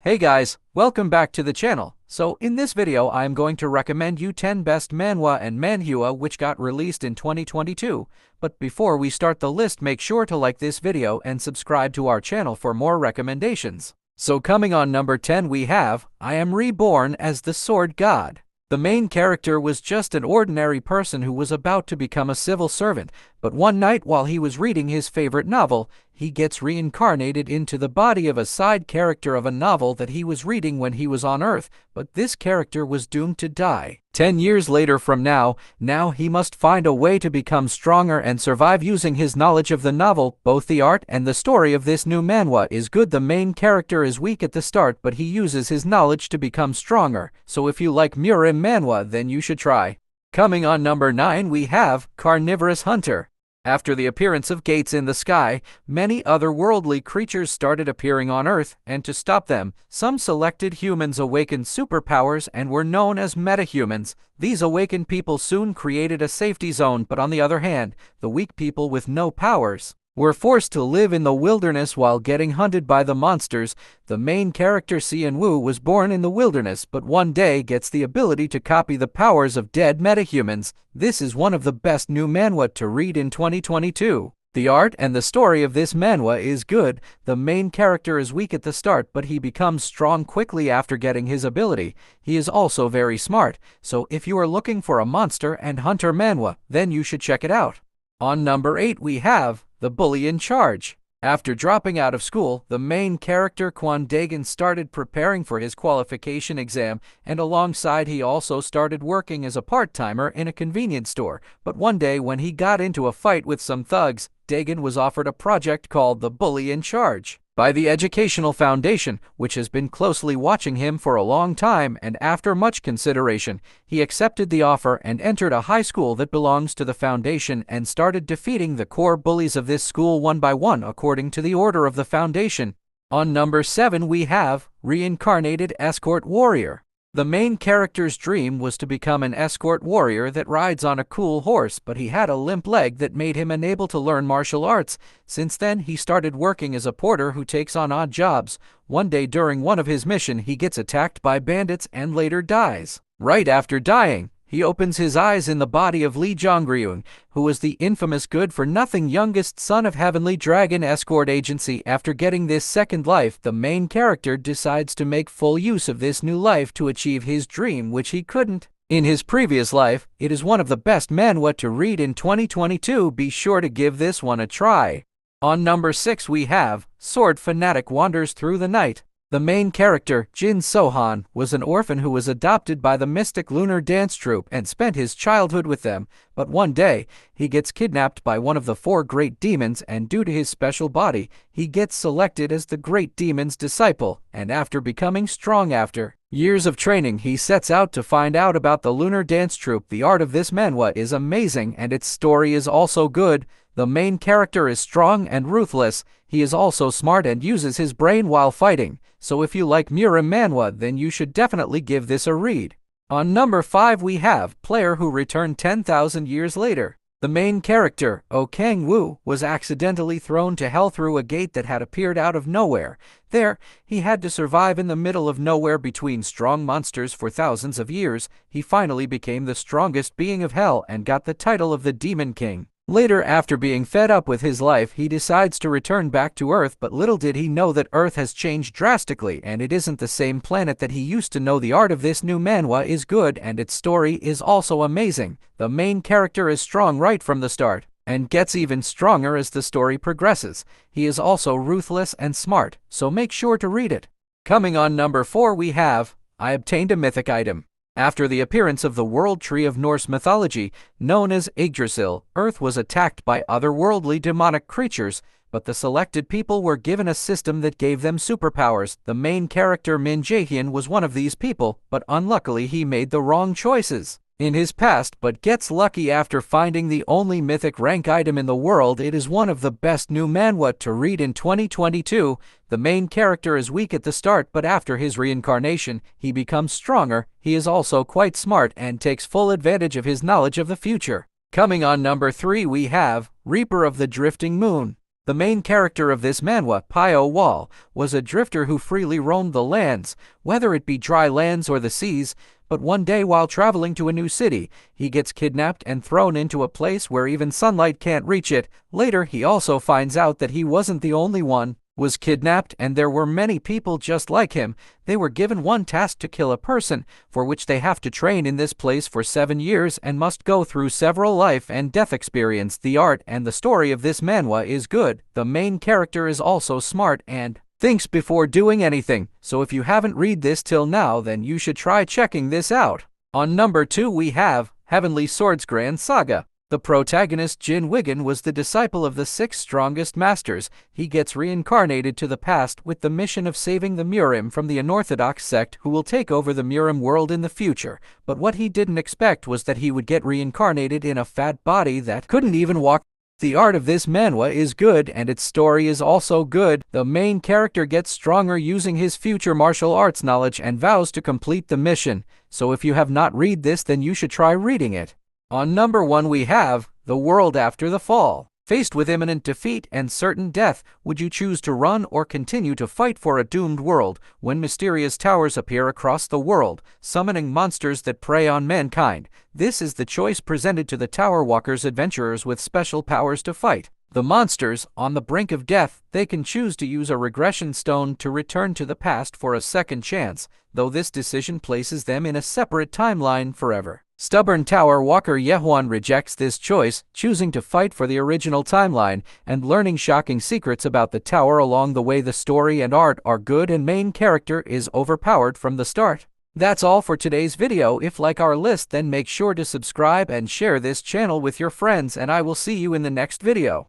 Hey guys, welcome back to the channel. So in this video I am going to recommend you 10 best manhwa and manhwa which got released in 2022. But before we start the list, make sure to like this video and subscribe to our channel for more recommendations. So coming on number 10 we have I Am Reborn as the Sword God. The main character was just an ordinary person who was about to become a civil servant, but one night while he was reading his favorite novel, he gets reincarnated into the body of a side character of a novel that he was reading when he was on Earth, but this character was doomed to die. 10 years later from now he must find a way to become stronger and survive using his knowledge of the novel. Both the art and the story of this new manhwa is good. The main character is weak at the start, but he uses his knowledge to become stronger, so if you like Murim manhwa then you should try. Coming on number 9 we have Carnivorous Hunter. After the appearance of gates in the sky, many otherworldly creatures started appearing on Earth, and to stop them, some selected humans awakened superpowers and were known as metahumans. These awakened people soon created a safety zone, but on the other hand, the weak people with no powers were forced to live in the wilderness while getting hunted by the monsters. The main character Wu was born in the wilderness, but one day gets the ability to copy the powers of dead metahumans. This is one of the best new manhwa to read in 2022. The art and the story of this manhwa is good. The main character is weak at the start, but he becomes strong quickly after getting his ability. He is also very smart, so if you are looking for a monster and hunter manhwa, then you should check it out. On number 8 we have The Bully in Charge. After dropping out of school, the main character Kwon Dagon started preparing for his qualification exam, and alongside he also started working as a part-timer in a convenience store. But one day when he got into a fight with some thugs, Dagon was offered a project called The Bully in Charge by the Educational Foundation, which has been closely watching him for a long time, and after much consideration, he accepted the offer and entered a high school that belongs to the foundation and started defeating the core bullies of this school one by one according to the order of the foundation. On number 7 we have Reincarnated Escort Warrior. The main character's dream was to become an escort warrior that rides on a cool horse, but he had a limp leg that made him unable to learn martial arts. Since then, he started working as a porter who takes on odd jobs. One day during one of his missions, he gets attacked by bandits and later dies. Right after dying, he opens his eyes in the body of Lee Jongryung, who was the infamous good-for-nothing youngest son of Heavenly Dragon Escort Agency. After getting this second life, the main character decides to make full use of this new life to achieve his dream, which he couldn't in his previous life. It is one of the best manhwa to read in 2022. Be sure to give this one a try. On number 6 we have Sword Fanatic Wanders Through the Night. The main character, Jin Sohan, was an orphan who was adopted by the Mystic Lunar Dance Troupe and spent his childhood with them, but one day, he gets kidnapped by one of the 4 great demons, and due to his special body, he gets selected as the great demon's disciple, and after becoming strong after years of training, he sets out to find out about the Lunar Dance Troupe. The art of this manhwa is amazing and its story is also good. The main character is strong and ruthless. He is also smart and uses his brain while fighting. So if you like Murim manhwa, then you should definitely give this a read. On number 5 we have Player Who Returned 10,000 Years Later. The main character, Oh Kang-woo, was accidentally thrown to hell through a gate that had appeared out of nowhere. There, he had to survive in the middle of nowhere between strong monsters for thousands of years. He finally became the strongest being of hell and got the title of the Demon King. Later, after being fed up with his life, he decides to return back to Earth, but little did he know that Earth has changed drastically and it isn't the same planet that he used to know. The art of this new manhwa is good and its story is also amazing. The main character is strong right from the start and gets even stronger as the story progresses. He is also ruthless and smart, so make sure to read it. Coming on number 4 we have I Obtained a Mythic Item. After the appearance of the World Tree of Norse mythology, known as Yggdrasil, Earth was attacked by otherworldly demonic creatures, but the selected people were given a system that gave them superpowers. The main character Min Jae-hyun was one of these people, but unluckily he made the wrong choices in his past, but gets lucky after finding the only mythic rank item in the world. It is one of the best new manhwa to read in 2022. The main character is weak at the start, but after his reincarnation, he becomes stronger. He is also quite smart and takes full advantage of his knowledge of the future. Coming on number 3 we have Reaper of the Drifting Moon. The main character of this manhwa, Pio Wall, was a drifter who freely roamed the lands, whether it be dry lands or the seas, but one day while traveling to a new city, he gets kidnapped and thrown into a place where even sunlight can't reach it. Later, he also finds out that he wasn't the only one was kidnapped, and there were many people just like him. They were given one task to kill a person, for which they have to train in this place for 7 years and must go through several life and death experiences. The art and the story of this manhwa is good. The main character is also smart and thinks before doing anything, so if you haven't read this till now, then you should try checking this out. On number 2 we have Heavenly Swords Grand Saga. The protagonist, Jin Wigan, was the disciple of the 6 strongest masters. He gets reincarnated to the past with the mission of saving the Murim from the unorthodox sect who will take over the Murim world in the future. But what he didn't expect was that he would get reincarnated in a fat body that couldn't even walk. The art of this manhwa is good and its story is also good. The main character gets stronger using his future martial arts knowledge and vows to complete the mission. So if you have not read this, then you should try reading it. On number 1 we have The World After the Fall. Faced with imminent defeat and certain death, would you choose to run or continue to fight for a doomed world when mysterious towers appear across the world, summoning monsters that prey on mankind? This is the choice presented to the Tower Walkers adventurers with special powers to fight the monsters. On the brink of death, they can choose to use a regression stone to return to the past for a second chance, though this decision places them in a separate timeline forever. Stubborn Tower Walker Yehuan rejects this choice, choosing to fight for the original timeline and learning shocking secrets about the tower along the way. The story and art are good and main character is overpowered from the start. That's all for today's video. If like our list, then make sure to subscribe and share this channel with your friends, and I will see you in the next video.